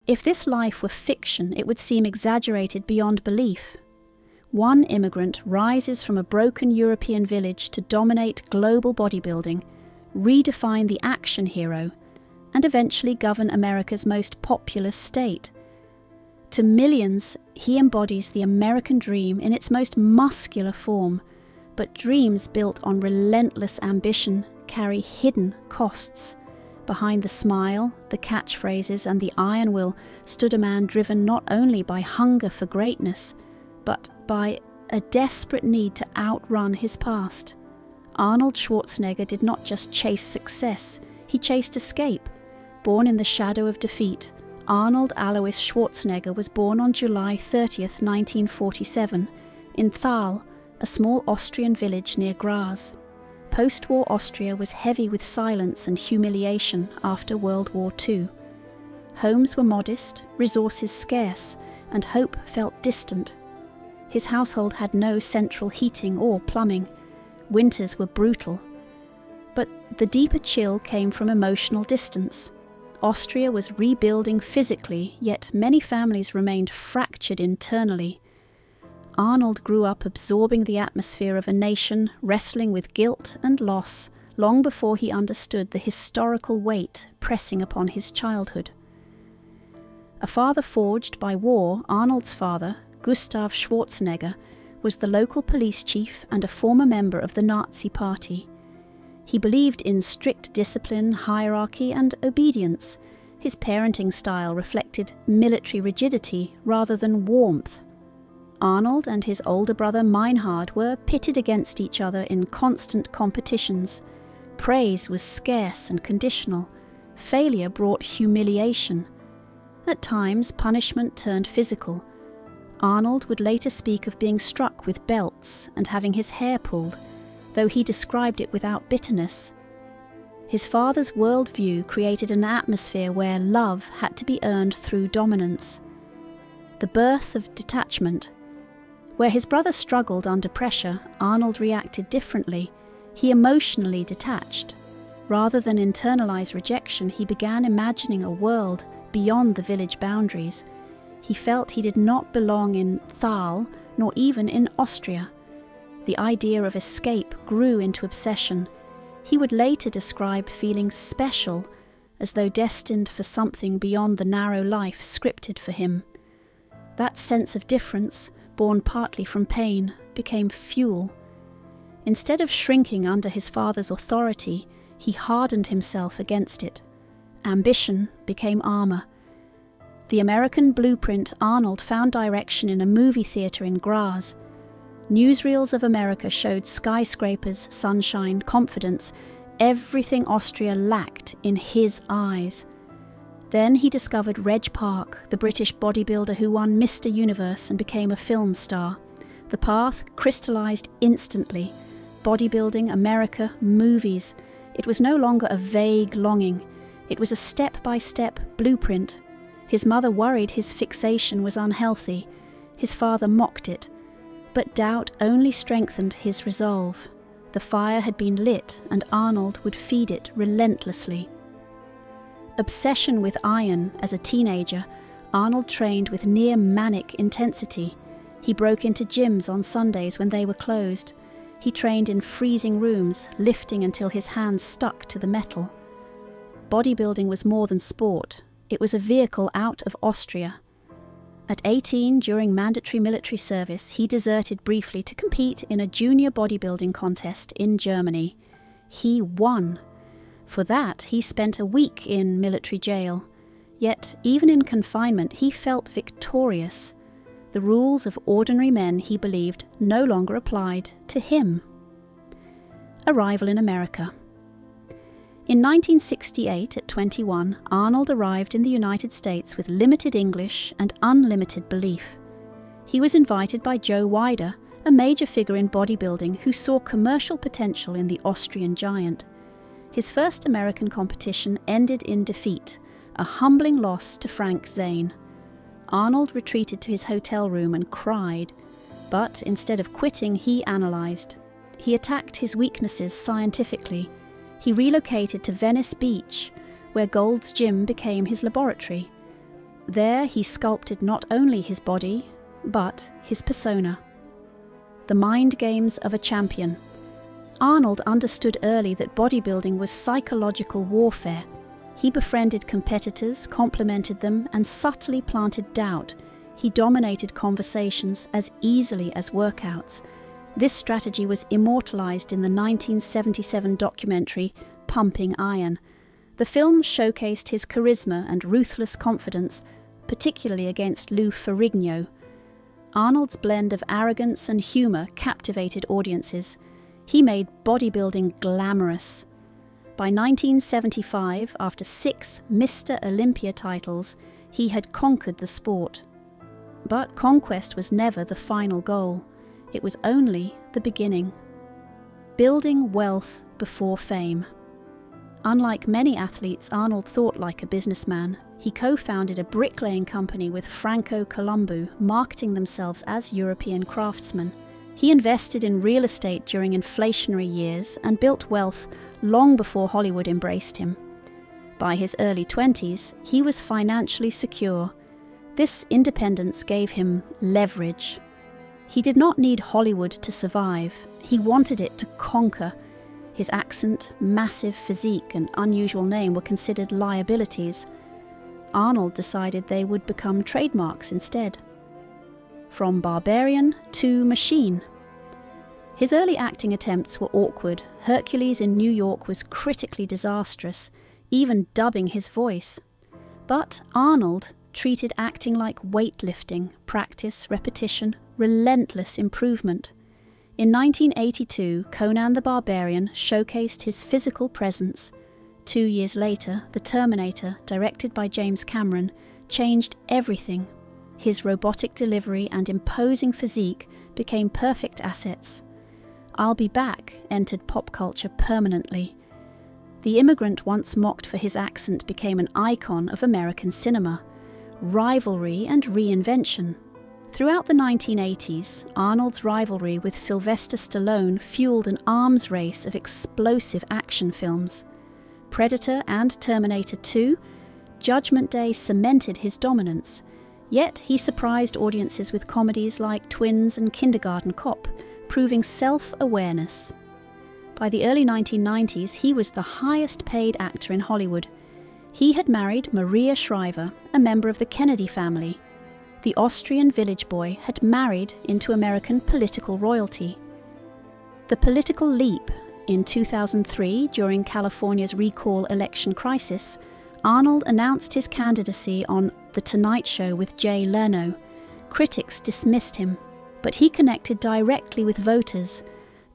If this life were fiction, it would seem exaggerated beyond belief. One immigrant rises from a broken European village to dominate global bodybuilding, redefine the action hero, and eventually govern America's most populous state. To millions, he embodies the American dream in its most muscular form, but dreams built on relentless ambition carry hidden costs. Behind the smile, the catchphrases, and the iron will stood a man driven not only by hunger for greatness, but by a desperate need to outrun his past. Arnold Schwarzenegger did not just chase success, he chased escape. Born in the shadow of defeat, Arnold Alois Schwarzenegger was born on July 30th, 1947, in Thal, a small Austrian village near Graz. Post-war Austria was heavy with silence and humiliation after World War II. Homes were modest, resources scarce, and hope felt distant. His household had no central heating or plumbing. Winters were brutal. But the deeper chill came from emotional distance. Austria was rebuilding physically, yet many families remained fractured internally. Arnold grew up absorbing the atmosphere of a nation wrestling with guilt and loss long before he understood the historical weight pressing upon his childhood. A father forged by war, Arnold's father, Gustav Schwarzenegger, was the local police chief and a former member of the Nazi Party. He believed in strict discipline, hierarchy, and obedience. His parenting style reflected military rigidity rather than warmth. Arnold and his older brother Meinhard were pitted against each other in constant competitions. Praise was scarce and conditional. Failure brought humiliation. At times, punishment turned physical. Arnold would later speak of being struck with belts and having his hair pulled, though he described it without bitterness. His father's worldview created an atmosphere where love had to be earned through dominance. The birth of detachment. Where his brother struggled under pressure, Arnold reacted differently. He emotionally detached. Rather than internalize rejection, he began imagining a world beyond the village boundaries. He felt he did not belong in Thal, nor even in Austria. The idea of escape grew into obsession. He would later describe feeling special, as though destined for something beyond the narrow life scripted for him. That sense of difference, born partly from pain, became fuel. Instead of shrinking under his father's authority, he hardened himself against it. Ambition became armor. The American blueprint Arnold found direction in a movie theater in Graz. Newsreels of America showed skyscrapers, sunshine, confidence, everything Austria lacked in his eyes. Then he discovered Reg Park, the British bodybuilder who won Mr. Universe and became a film star. The path crystallized instantly. Bodybuilding, America, movies. It was no longer a vague longing. It was a step-by-step blueprint. His mother worried his fixation was unhealthy. His father mocked it. But doubt only strengthened his resolve. The fire had been lit, and Arnold would feed it relentlessly. Obsession with iron as a teenager, Arnold trained with near manic intensity. He broke into gyms on Sundays when they were closed. He trained in freezing rooms, lifting until his hands stuck to the metal. Bodybuilding was more than sport. It was a vehicle out of Austria. At 18, during mandatory military service, he deserted briefly to compete in a junior bodybuilding contest in Germany. He won. For that, he spent a week in military jail. Yet, even in confinement, he felt victorious. The rules of ordinary men, he believed, no longer applied to him. Arrival in America. In 1968, at 21, Arnold arrived in the United States with limited English and unlimited belief. He was invited by Joe Weider, a major figure in bodybuilding who saw commercial potential in the Austrian giant. His first American competition ended in defeat, a humbling loss to Frank Zane. Arnold retreated to his hotel room and cried, but instead of quitting, he analyzed. He attacked his weaknesses scientifically. He relocated to Venice Beach, where Gold's Gym became his laboratory. There he sculpted not only his body, but his persona. The mind games of a champion. Arnold understood early that bodybuilding was psychological warfare. He befriended competitors, complimented them, and subtly planted doubt. He dominated conversations as easily as workouts. This strategy was immortalized in the 1977 documentary Pumping Iron. The film showcased his charisma and ruthless confidence, particularly against Lou Ferrigno. Arnold's blend of arrogance and humor captivated audiences. He made bodybuilding glamorous. By 1975, after 6 Mr. Olympia titles, he had conquered the sport. But conquest was never the final goal. It was only the beginning. Building wealth before fame. Unlike many athletes, Arnold thought like a businessman. He co-founded a bricklaying company with Franco Columbu, marketing themselves as European craftsmen. He invested in real estate during inflationary years and built wealth long before Hollywood embraced him. By his early 20s, he was financially secure. This independence gave him leverage. He did not need Hollywood to survive. He wanted it to conquer. His accent, massive physique, and unusual name were considered liabilities. Arnold decided they would become trademarks instead. From barbarian to machine. His early acting attempts were awkward. Hercules in New York was critically disastrous, even dubbing his voice. But Arnold treated acting like weightlifting, practice, repetition, relentless improvement. In 1982, Conan the Barbarian showcased his physical presence. 2 years later, The Terminator, directed by James Cameron, changed everything. His robotic delivery and imposing physique became perfect assets. I'll Be Back entered pop culture permanently. The immigrant once mocked for his accent became an icon of American cinema. Rivalry and reinvention. Throughout the 1980s, Arnold's rivalry with Sylvester Stallone fueled an arms race of explosive action films. Predator and Terminator 2, Judgment Day cemented his dominance. Yet he surprised audiences with comedies like Twins and Kindergarten Cop, proving self-awareness. By the early 1990s, he was the highest-paid actor in Hollywood. He had married Maria Shriver, a member of the Kennedy family. The Austrian village boy had married into American political royalty. The political leap. In 2003, during California's recall election crisis, Arnold announced his candidacy on The Tonight Show with Jay Leno. Critics dismissed him, but he connected directly with voters,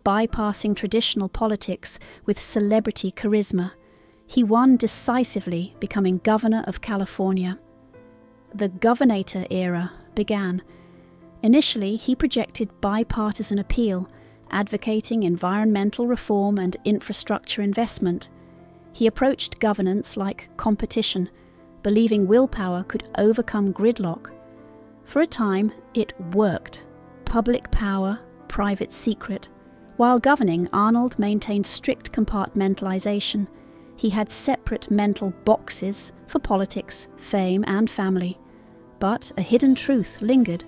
bypassing traditional politics with celebrity charisma. He won decisively, becoming governor of California. The Governator era began. Initially, he projected bipartisan appeal, advocating environmental reform and infrastructure investment. He approached governance like competition, believing willpower could overcome gridlock. For a time, it worked. Public power, private secret. While governing, Arnold maintained strict compartmentalization. He had separate mental boxes for politics, fame, and family. But a hidden truth lingered.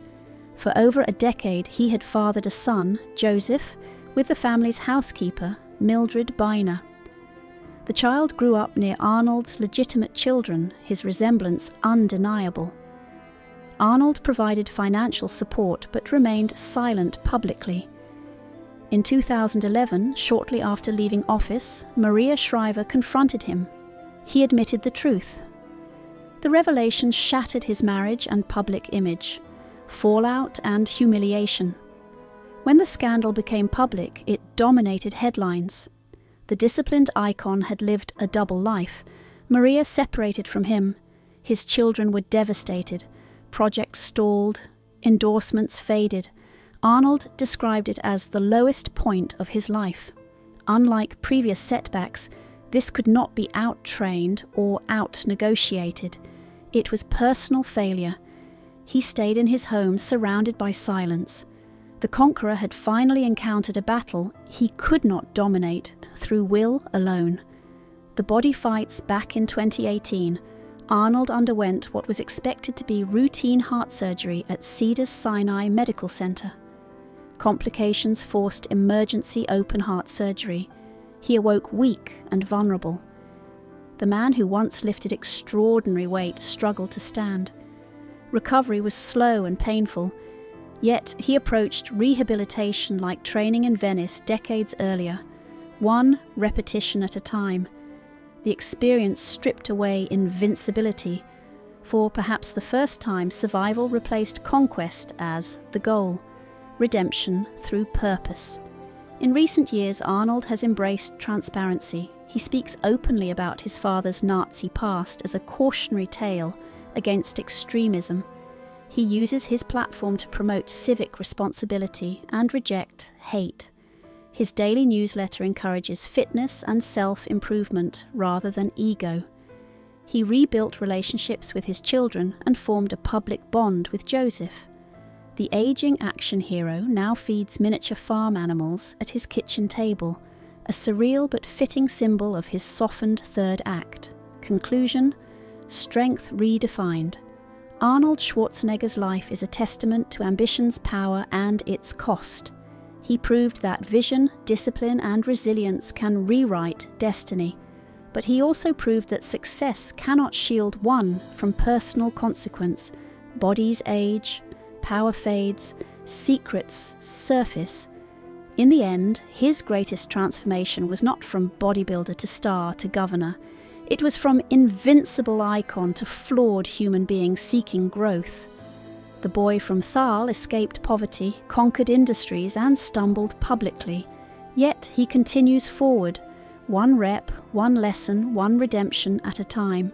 For over a decade, he had fathered a son, Joseph, with the family's housekeeper, Mildred Biner. The child grew up near Arnold's legitimate children, his resemblance undeniable. Arnold provided financial support but remained silent publicly. In 2011, shortly after leaving office, Maria Shriver confronted him. He admitted the truth. The revelation shattered his marriage and public image. Fallout and humiliation. When the scandal became public, it dominated headlines. The disciplined icon had lived a double life. Maria separated from him. His children were devastated. Projects stalled. Endorsements faded. Arnold described it as the lowest point of his life. Unlike previous setbacks, this could not be out-trained or out-negotiated. It was personal failure. He stayed in his home surrounded by silence. The conqueror had finally encountered a battle he could not dominate through will alone. The body fights back in 2018. Arnold underwent what was expected to be routine heart surgery at Cedars-Sinai Medical Center. Complications forced emergency open-heart surgery. He awoke weak and vulnerable. The man who once lifted extraordinary weight struggled to stand. Recovery was slow and painful, yet he approached rehabilitation like training in Venice decades earlier, one repetition at a time. The experience stripped away invincibility. For perhaps the first time, survival replaced conquest as the goal, redemption through purpose. In recent years, Arnold has embraced transparency. He speaks openly about his father's Nazi past as a cautionary tale against extremism. He uses his platform to promote civic responsibility and reject hate. His daily newsletter encourages fitness and self-improvement rather than ego. He rebuilt relationships with his children and formed a public bond with Joseph. The aging action hero now feeds miniature farm animals at his kitchen table, a surreal but fitting symbol of his softened third act. Conclusion: strength redefined. Arnold Schwarzenegger's life is a testament to ambition's power and its cost. He proved that vision, discipline, and resilience can rewrite destiny. But he also proved that success cannot shield one from personal consequence. Bodies age, power fades, secrets surface. In the end, his greatest transformation was not from bodybuilder to star to governor. It was from invincible icon to flawed human being seeking growth. The boy from Thal escaped poverty, conquered industries, and stumbled publicly. Yet he continues forward, one rep, one lesson, one redemption at a time.